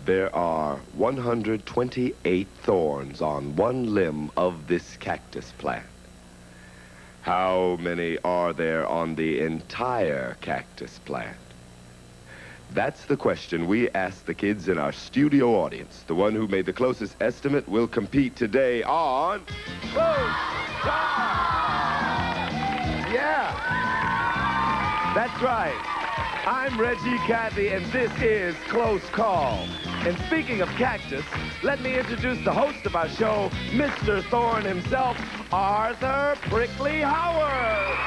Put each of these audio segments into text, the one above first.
There are 128 thorns on one limb of this cactus plant. How many are there on the entire cactus plant? That's the question we asked the kids in our studio audience. The one who made the closest estimate will compete today on... Yeah, that's right. I'm Reggie Cadley, and this is Close Call. And speaking of cactus, let me introduce the host of our show, Mr. Thorne himself, Arthur Prickly Howard.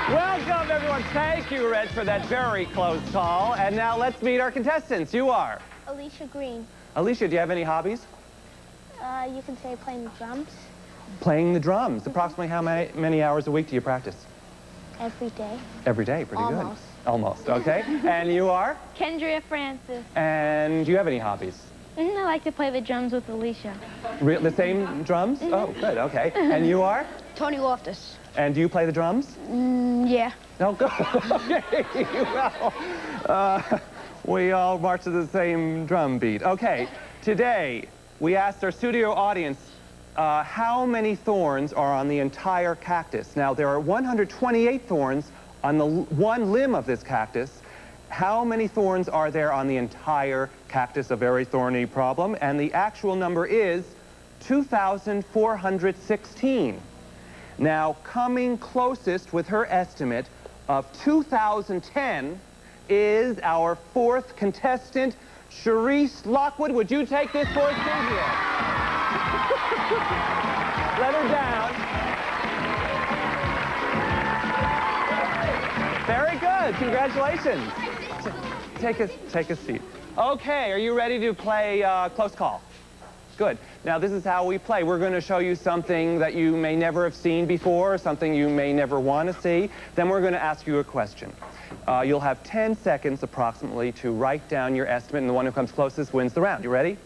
Welcome, everyone. Thank you, Reg, for that very close call. And now let's meet our contestants. You are? Alicia Green. Alicia, do you have any hobbies? You can say playing the drums. Playing the drums. Approximately how many hours a week do you practice? Every day. Every day, pretty Almost. good. Almost, okay. And you are? Kendria Francis. And do you have any hobbies? I like to play the drums with Alicia. The same drums? Oh, good, okay. And you are? Tony Loftus. And do you play the drums? Yeah. Oh, good. Okay, well, we all march to the same drum beat. Okay, today we asked our studio audience how many thorns are on the entire cactus. Now, there are 128 thorns on the one limb of this cactus. How many thorns are there on the entire cactus? A very thorny problem. And the actual number is 2,416. Now, coming closest with her estimate of 2,010 is our fourth contestant, Charisse Lockwood. Would you take this for a spin here? Let her down. Very good. Congratulations. Take a seat. Okay, are you ready to play Close Call? Good. Now, this is how we play. We're going to show you something that you may never have seen before, something you may never want to see. Then we're going to ask you a question. You'll have 10 seconds approximately to write down your estimate, and the one who comes closest wins the round. You ready?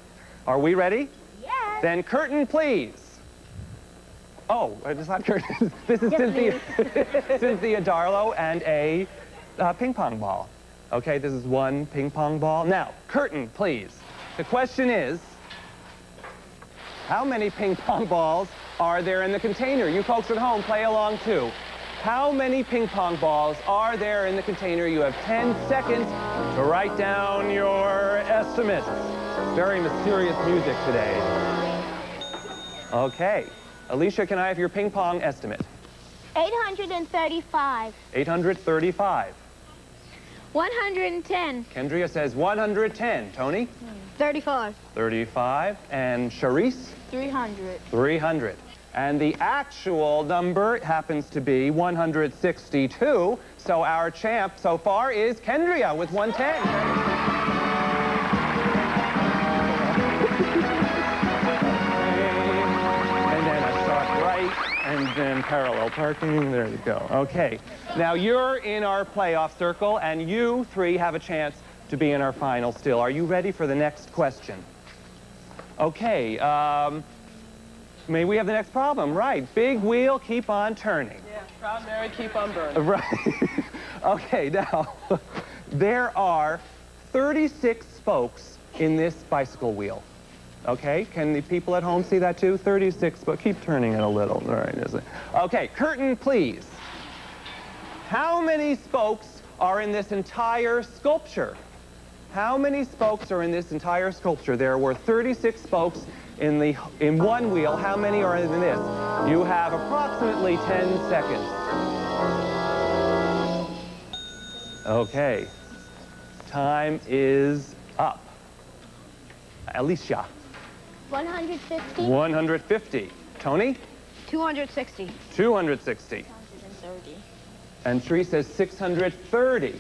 Are we ready? Yes. Then curtain, please. Oh, it's not curtain. This is Cynthia Darlow and a ping pong ball. Okay, this is one ping pong ball. Now, curtain, please. The question is, how many ping pong balls are there in the container? You folks at home, play along too. How many ping pong balls are there in the container? You have 10 seconds to write down your estimate. Very mysterious music today. Okay. Alicia, can I have your ping pong estimate? 835. 835. 110. Kendria says 110. Tony? 35. 35. And Charisse? 300. 300. And the actual number happens to be 162. So our champ so far is Kendria with 110. And then parallel parking, there you go. Okay, now you're in our playoff circle, and you three have a chance to be in our final still. Are you ready for the next question? Okay, may we have the next problem? Right, big wheel, keep on turning. Yeah, proud Mary, keep on burning. Right. Okay, now, there are 36 spokes in this bicycle wheel. Okay, can the people at home see that too? 36, but keep turning it a little. All right, is it? Okay, curtain, please. How many spokes are in this entire sculpture? How many spokes are in this entire sculpture? There were 36 spokes in one wheel. How many are in this? You have approximately 10 seconds. Okay, time is up. Alicia. 150. 150. Tony? 260. 260. 630. And Sheree says 630.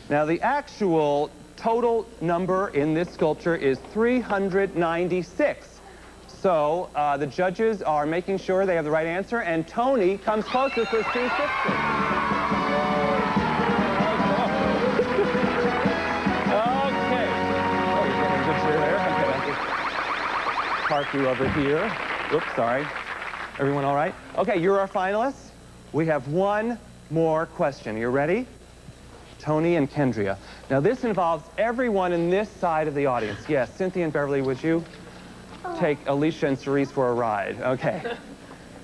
Now, the actual total number in this sculpture is 396. So the judges are making sure they have the right answer, and Tony comes closest with 260. Park you over here. Oops, sorry. Everyone all right? Okay, you're our finalists. We have one more question. You ready? Tony and Kendria. Now, this involves everyone in this side of the audience. Yes, Cynthia and Beverly, would you take Alicia and Cerise for a ride? Okay.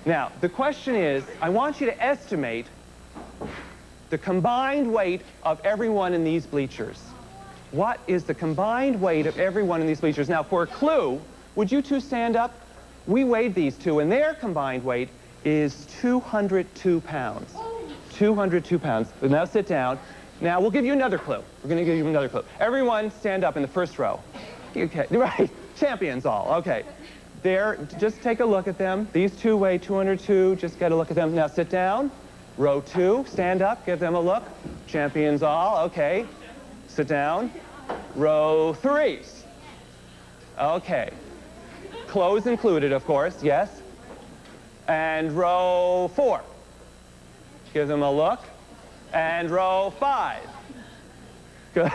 Now, the question is, I want you to estimate the combined weight of everyone in these bleachers. What is the combined weight of everyone in these bleachers? Now, for a clue, would you two stand up? We weighed these two, and their combined weight is 202 pounds. 202 pounds. So now sit down. Now, we'll give you another clue. We're going to give you another clue. Everyone stand up in the first row. Okay, right. Champions all. Okay. There, just take a look at them. These two weigh 202. Just get a look at them. Now, sit down. Row 2, stand up, give them a look. Champions all, okay. Sit down. Row 3. Okay. Clothes included, of course, yes. And row 4. Give them a look. And row 5. Good.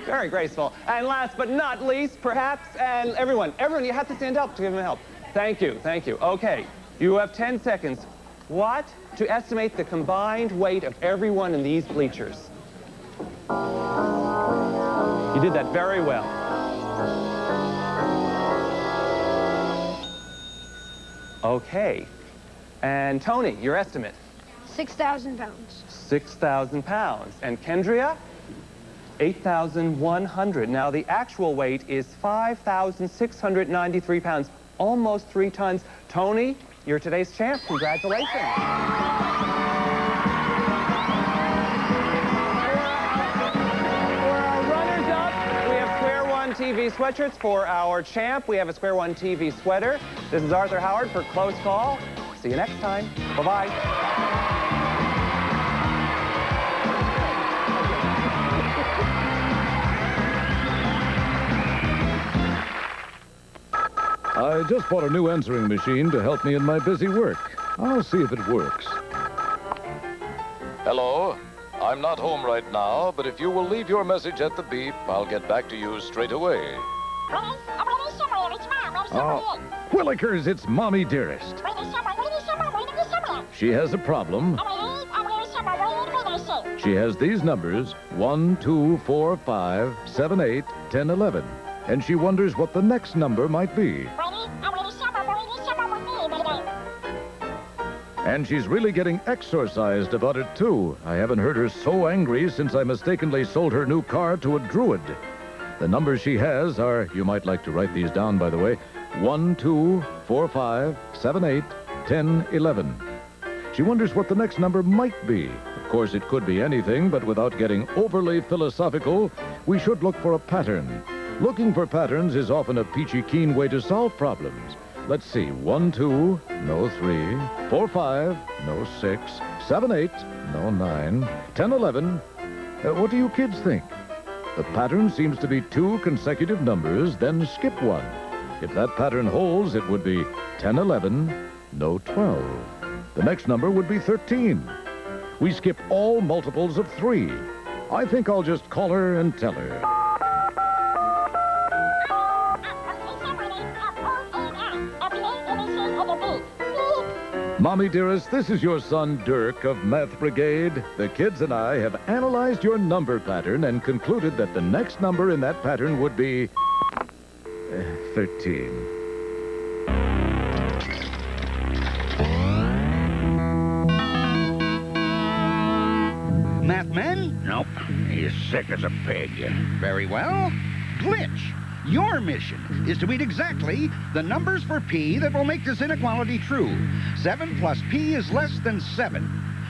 Very graceful. And last but not least, perhaps, and everyone, you have to stand up to give them help. Thank you, thank you. Okay, you have 10 seconds. What? To estimate the combined weight of everyone in these bleachers. You did that very well. Okay. And Tony, your estimate? 6,000 pounds. 6,000 pounds. And Kendria? 8,100. Now, the actual weight is 5,693 pounds, almost 3 tons. Tony, you're today's champ. Congratulations. For our runners-up, we have Square One TV sweatshirts. For our champ, we have a Square One TV sweater. This is Arthur Howard for Close Call. See you next time. Bye-bye. I just bought a new answering machine to help me in my busy work. I'll see if it works. Hello. I'm not home right now, but if you will leave your message at the beep, I'll get back to you straight away. Oh, Willikers, it's Mommy Dearest. She has a problem. She has these numbers, 1, 2, 4, 5, 7, 8, 10, 11. And she wonders what the next number might be. And she's really getting exorcised about it, too. I haven't heard her so angry since I mistakenly sold her new car to a druid. The numbers she has are, you might like to write these down, by the way, 1, 2, 4, 5, 7, 8, 10, 11. She wonders what the next number might be. Of course, it could be anything, but without getting overly philosophical, we should look for a pattern. Looking for patterns is often a peachy keen way to solve problems. Let's see, 1, 2, no 3, 4, 5, no 6, 7, 8, no 9, 10, 11. What do you kids think? The pattern seems to be 2 consecutive numbers, then skip 1. If that pattern holds, it would be 10, 11, no 12. The next number would be 13. We skip all multiples of 3. I think I'll just call her and tell her. Mommy Dearest, this is your son Dirk of Math Brigade. The kids and I have analyzed your number pattern and concluded that the next number in that pattern would be 13. Mathman? Nope. He's sick as a pig. Very well. Glitch. Your mission is to beat exactly the numbers for P that will make this inequality true. 7 plus P is less than 7.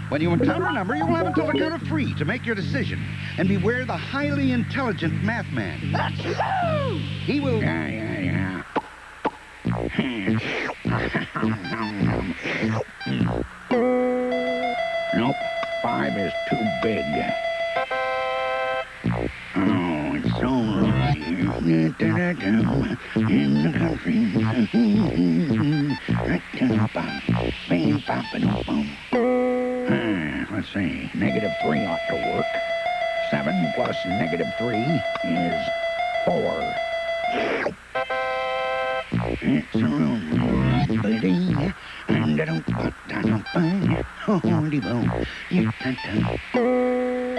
When you encounter a number, you will have until the count of 3 to make your decision. And beware the highly intelligent Mathman. He will... Yeah. Nope. 5 is too big. Oh, it's so lonely in the country. Let's see. -3 ought to work. 7 plus -3 is 4. It's a lonely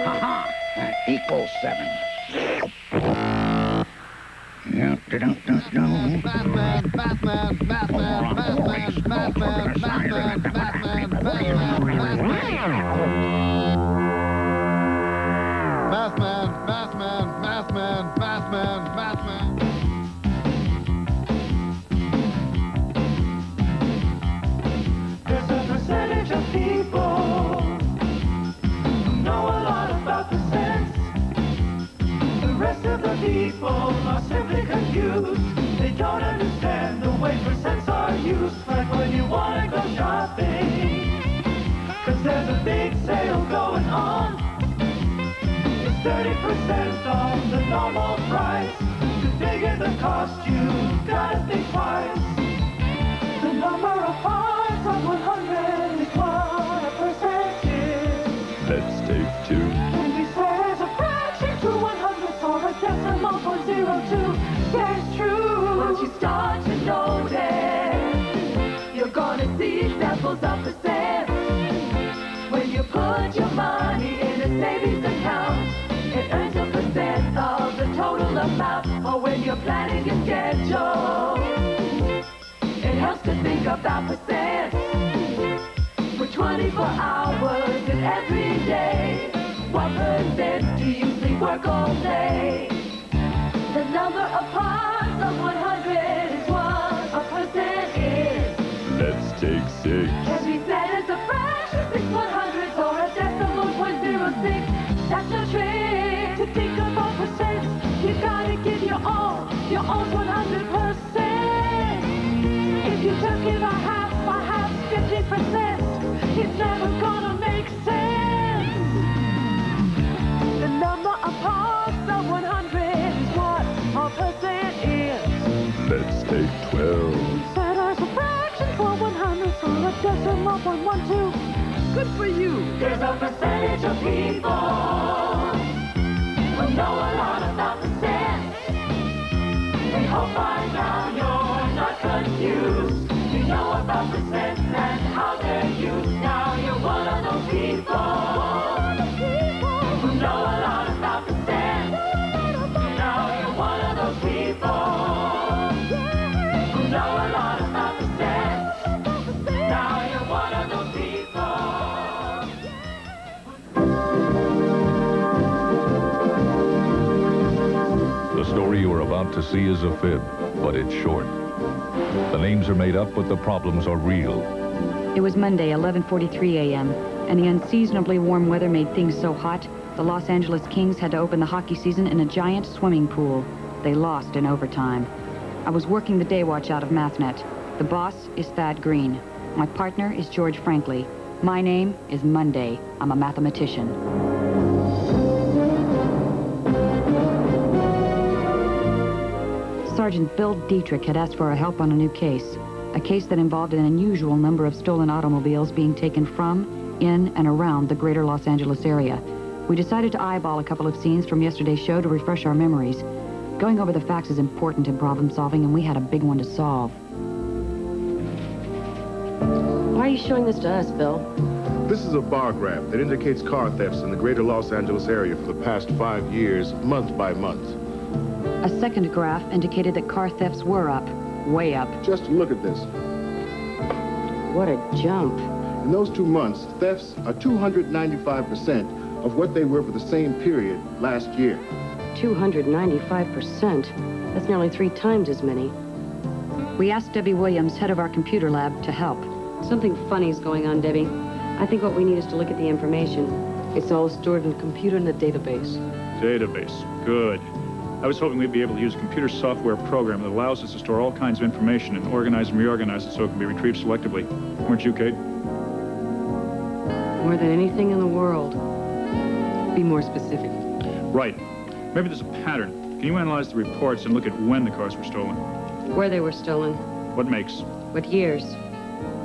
Ha-ha! equals 7. Yeah, Mathman. There's a percentage of people who know a lot about the sense. The rest of the people are simply confused. They don't understand the way percents are used. Like when you want to go shopping, 'cause there's a big sale going on. It's 30% off the normal price. To figure the cost, you gotta think twice. The number of parts of 100 is what a percent is. Let's take 2. Can be said as a fraction to 100 or a decimal point 02. Yes, true. Once you start to notice, you're gonna see examples of percent. When you put your money in a savings account, it earns a percent of the total amount. Or when you're planning your schedule, it helps to think about percent. For 24 hours in every day, what percent do you think work all day? The number of parts of 100 is what a percent is. Let's take 6. Can be said as a fraction, 6/100 or a decimal point 06. That's the trick to think about percents. You gotta give your all 100%. If you just give a half, 50%, it's never gonna make sense. The number of parts of 100 is what a percent is. Let's take 12. Set as a fraction for 100 or a decimal point 12. Good for you. There's a percentage of people who know a lot about percent. We hope by now you're not confused. You know about percent and how they're used. Now you're one of those people who know a lot about percent. Now you're one of those people who know a lot about percent. Now you're one of those people. The story you are about to see is a fib, but it's short. The names are made up, but the problems are real. It was Monday, 11:43 a.m., and the unseasonably warm weather made things so hot, the Los Angeles Kings had to open the hockey season in a giant swimming pool. They lost in overtime. I was working the day watch out of Mathnet. The boss is Thad Green. My partner is George Frankley. My name is Monday. I'm a mathematician. Sergeant Bill Dietrich had asked for our help on a new case. A case that involved an unusual number of stolen automobiles being taken from, in, and around the greater Los Angeles area. We decided to eyeball a couple of scenes from yesterday's show to refresh our memories. Going over the facts is important in problem solving, and we had a big one to solve. Why are you showing this to us, Bill? This is a bar graph that indicates car thefts in the greater Los Angeles area for the past 5 years, month by month. A second graph indicated that car thefts were up, way up. Just look at this. What a jump. In those 2 months, thefts are 295% of what they were for the same period last year. 295%? That's nearly 3 times as many. We asked Debbie Williams, head of our computer lab, to help. Something funny's going on, Debbie. I think what we need is to look at the information. It's all stored in a computer in a database. Database. Good. I was hoping we'd be able to use a computer software program that allows us to store all kinds of information and organize and reorganize it so it can be retrieved selectively. Weren't you, Kate? More than anything in the world. Be more specific. Right. Maybe there's a pattern. Can you analyze the reports and look at when the cars were stolen? Where they were stolen. What makes? What years?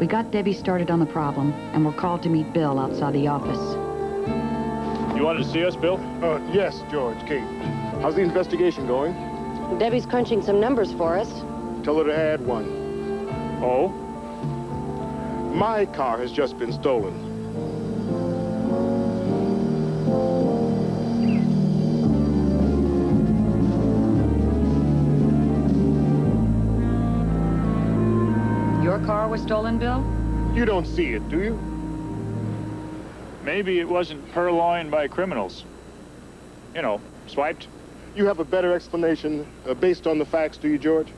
We got Debbie started on the problem, and were called to meet Bill outside the office. You wanted to see us, Bill? Yes, George, Kate. How's the investigation going? Debbie's crunching some numbers for us. Tell her to add one. Oh? My car has just been stolen. was stolen, Bill? You don't see it, do you? Maybe it wasn't purloined by criminals. You know, swiped. You have a better explanation based on the facts, do you, George?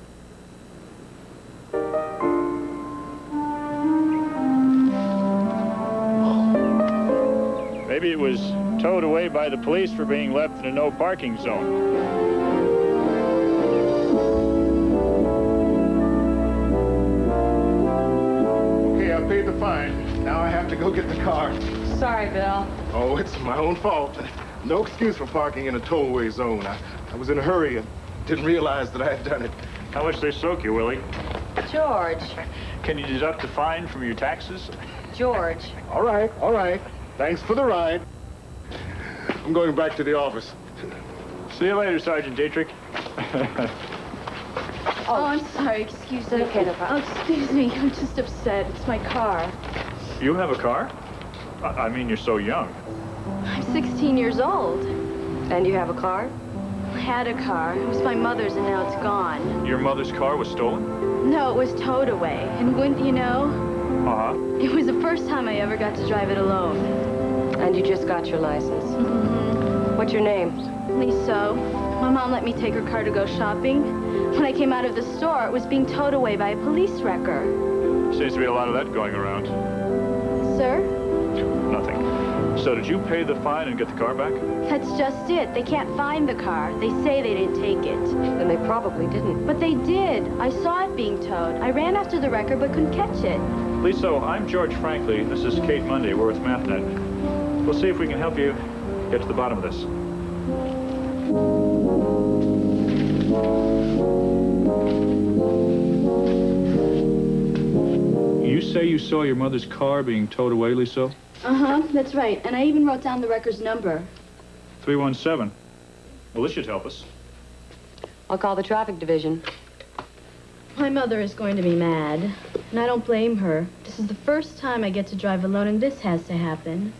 Maybe it was towed away by the police for being left in a no parking zone. Okay, I paid the fine. Now I have to go get the car. Sorry, Bill. Oh, it's my own fault. No excuse for parking in a tollway zone. I was in a hurry and didn't realize that I had done it. How much they soak you, Willie? George. Can you deduct the fine from your taxes? George. All right, all right. Thanks for the ride. I'm going back to the office. See you later, Sergeant Dietrich. Oh, I'm sorry. Excuse me. Okay, no problem. Oh, excuse me. I'm just upset. It's my car. You have a car? I mean, you're so young. I'm 16 years old. And you have a car? I had a car. It was my mother's, and now it's gone. Your mother's car was stolen? No, it was towed away. And wouldn't you know? Uh-huh. It was the first time I ever got to drive it alone. And you just got your license? Mm-hmm. What's your name? Lisa. My mom let me take her car to go shopping. When I came out of the store, it was being towed away by a police wrecker. Seems to be a lot of that going around. Sir? Nothing. So did you pay the fine and get the car back? That's just it. They can't find the car. They say they didn't take it. Then they probably didn't. But they did. I saw it being towed. I ran after the wrecker but couldn't catch it. Lisa, I'm George Franklin. This is Kate Monday. We're with Mathnet. We'll see if we can help you get to the bottom of this. You say you saw your mother's car being towed away, Lisa? Uh-huh, that's right. And I even wrote down the wrecker's number. 317. Well, this should help us. I'll call the traffic division. My mother is going to be mad, and I don't blame her. This is the first time I get to drive alone, and this has to happen.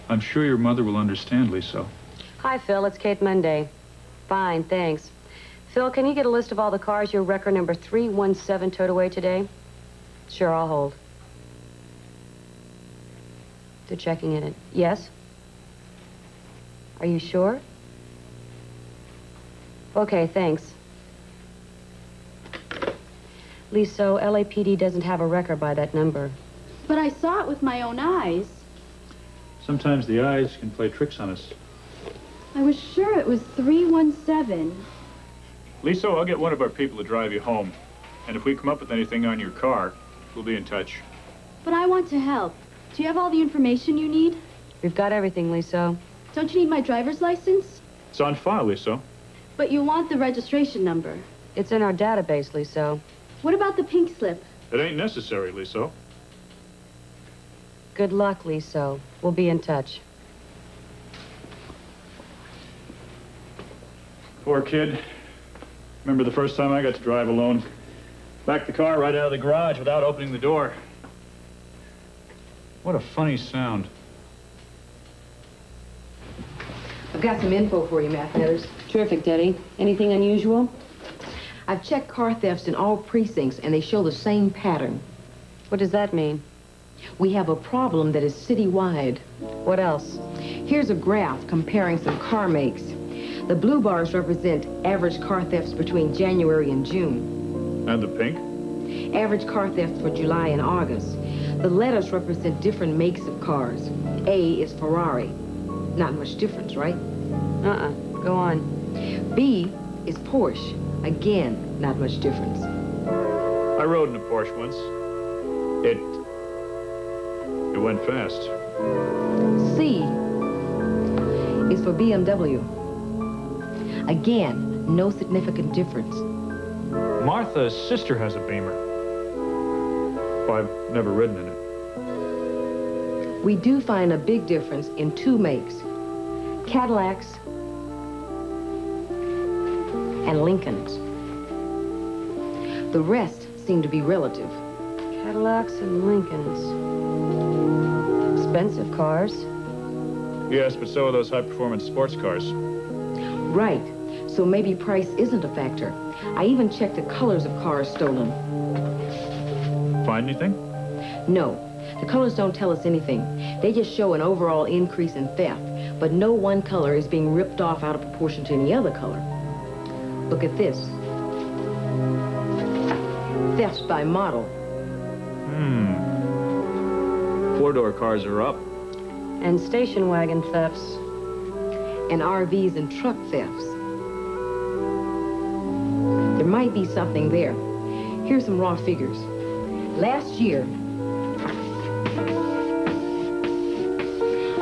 I'm sure your mother will understand, Lisa. Hi, Phil. It's Kate Monday. Fine, thanks. Phil, can you get a list of all the cars your wrecker number 317 towed away today? Sure, I'll hold. They're checking in it. Yes? Are you sure? Okay, thanks. Lisa, LAPD doesn't have a wrecker by that number. But I saw it with my own eyes. Sometimes the eyes can play tricks on us. I was sure it was 317. Lisa, I'll get one of our people to drive you home. And if we come up with anything on your car, we'll be in touch. But I want to help. Do you have all the information you need? We've got everything, Lisa. Don't you need my driver's license? It's on file, Lisa. But you want the registration number. It's in our database, Lisa. What about the pink slip? It ain't necessary, Lisa. Good luck, Lisa. We'll be in touch. Poor kid. Remember the first time I got to drive alone? Backed the car right out of the garage without opening the door. What a funny sound. I've got some info for you, Mathnetters. Terrific, Daddy. Anything unusual? I've checked car thefts in all precincts, and they show the same pattern. What does that mean? We have a problem that is citywide. What else? Here's a graph comparing some car makes. The blue bars represent average car thefts between January and June. And the pink? Average car thefts for July and August. The letters represent different makes of cars. A is Ferrari. Not much difference, right? Go on. B is Porsche. Again, not much difference. I rode in a Porsche once. It went fast. C is for BMW. Again, no significant difference. Martha's sister has a Beamer. Well, I've never ridden in it. We do find a big difference in two makes. Cadillacs and Lincolns. The rest seem to be relative. Cadillacs and Lincolns. Expensive cars. Yes, but so are those high-performance sports cars. Right. So maybe price isn't a factor. I even checked the colors of cars stolen. Find anything? No. The colors don't tell us anything. They just show an overall increase in theft, but no one color is being ripped off out of proportion to any other color. Look at this. Thefts by model. Four-door cars are up. And station wagon thefts. And RVs and truck thefts. There might be something there. Here's some raw figures. Last year,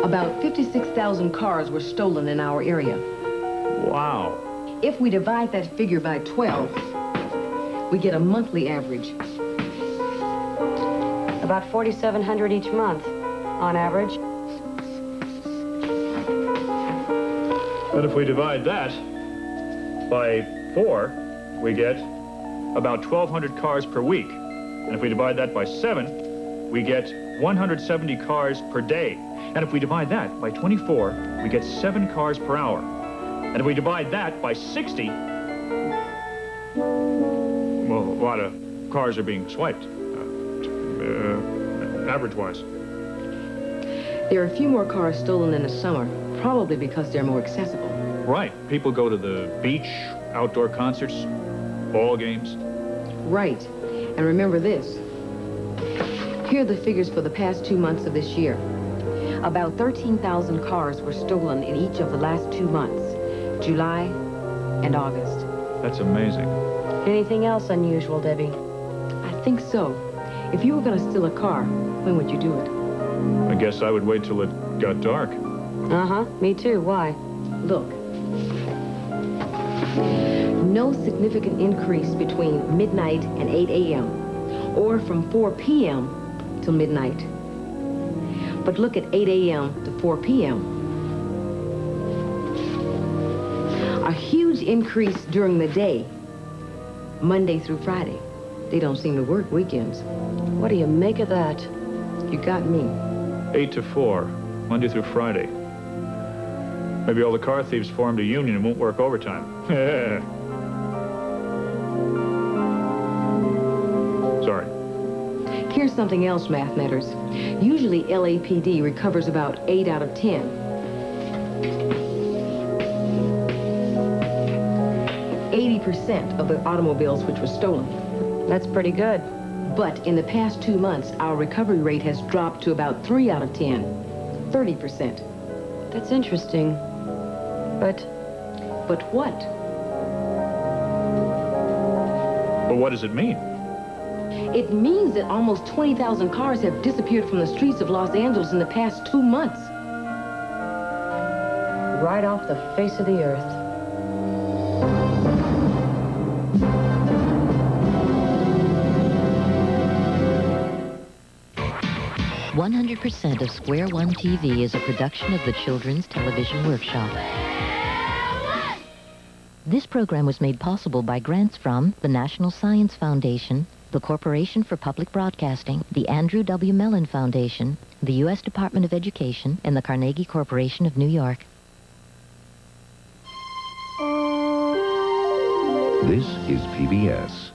about 56,000 cars were stolen in our area. Wow. If we divide that figure by 12, we get a monthly average. About 4,700 each month, on average. And if we divide that by 4, we get about 1,200 cars per week. And if we divide that by 7, we get 170 cars per day. And if we divide that by 24, we get 7 cars per hour. And if we divide that by 60, well, a lot of cars are being swiped, average-wise. There are a few more cars stolen in the summer, probably because they're more accessible. Right. People go to the beach, outdoor concerts, ball games. Right. And remember this. Here are the figures for the past 2 months of this year. About 13,000 cars were stolen in each of the last 2 months, July and August. That's amazing. Anything else unusual, Debbie? I think so. If you were going to steal a car, when would you do it? I guess I would wait till it got dark. Uh-huh, me too. Why? Look. No significant increase between midnight and 8 a.m. or from 4 p.m. till midnight. But look at 8 a.m. to 4 p.m. A huge increase during the day, Monday through Friday. They don't seem to work weekends. What do you make of that? You got me. 8 to 4, Monday through Friday. Maybe all the car thieves formed a union and won't work overtime. Sorry. Here's something else, Mathnetters. Usually LAPD recovers about 8 out of 10. 80% of the automobiles which were stolen. That's pretty good. But in the past 2 months, our recovery rate has dropped to about 3 out of 10. 30%. That's interesting. But what? But what does it mean? It means that almost 20,000 cars have disappeared from the streets of Los Angeles in the past 2 months. Right off the face of the earth. 100% of Square One TV is a production of the Children's Television Workshop. This program was made possible by grants from the National Science Foundation, the Corporation for Public Broadcasting, the Andrew W. Mellon Foundation, the U.S. Department of Education, and the Carnegie Corporation of New York. This is PBS.